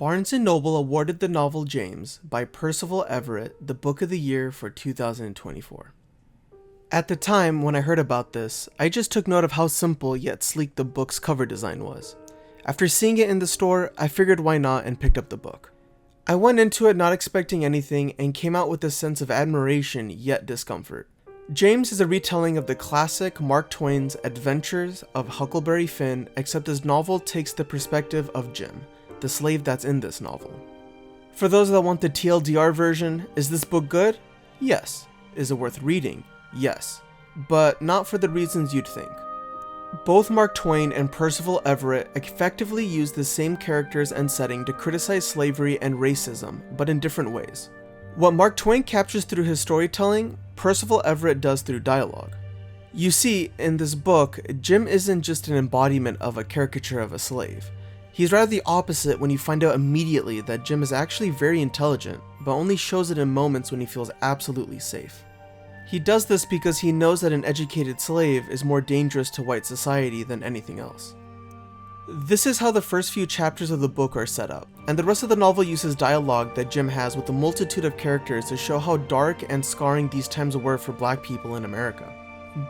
Barnes & Noble awarded the novel James by Percival Everett the Book of the Year for 2024. At the time when I heard about this, I just took note of how simple yet sleek the book's cover design was. After seeing it in the store, I figured why not and picked up the book. I went into it not expecting anything and came out with a sense of admiration yet discomfort. James is a retelling of the classic Mark Twain's Adventures of Huckleberry Finn, except his novel takes the perspective of Jim, the slave that's in this novel. For those that want the TLDR version, is this book good? Yes. Is it worth reading? Yes. But not for the reasons you'd think. Both Mark Twain and Percival Everett effectively use the same characters and setting to criticize slavery and racism, but in different ways. What Mark Twain captures through his storytelling, Percival Everett does through dialogue. You see, in this book, Jim isn't just an embodiment of a caricature of a slave. He's rather the opposite when you find out immediately that Jim is actually very intelligent, but only shows it in moments when he feels absolutely safe. He does this because he knows that an educated slave is more dangerous to white society than anything else. This is how the first few chapters of the book are set up, and the rest of the novel uses dialogue that Jim has with a multitude of characters to show how dark and scarring these times were for black people in America.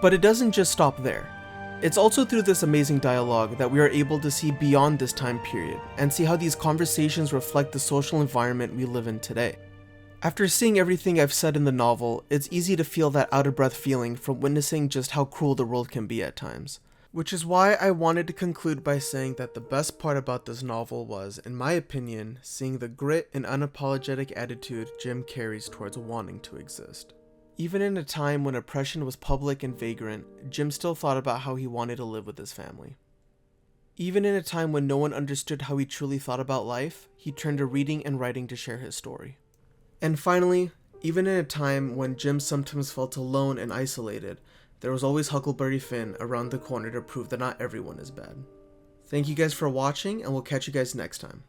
But it doesn't just stop there. It's also through this amazing dialogue that we are able to see beyond this time period, and see how these conversations reflect the social environment we live in today. After seeing everything I've said in the novel, it's easy to feel that out-of-breath feeling from witnessing just how cruel the world can be at times. Which is why I wanted to conclude by saying that the best part about this novel was, in my opinion, seeing the grit and unapologetic attitude Jim carries towards wanting to exist. Even in a time when oppression was public and vagrant, Jim still thought about how he wanted to live with his family. Even in a time when no one understood how he truly thought about life, he turned to reading and writing to share his story. And finally, even in a time when Jim sometimes felt alone and isolated, there was always Huckleberry Finn around the corner to prove that not everyone is bad. Thank you guys for watching, and we'll catch you guys next time.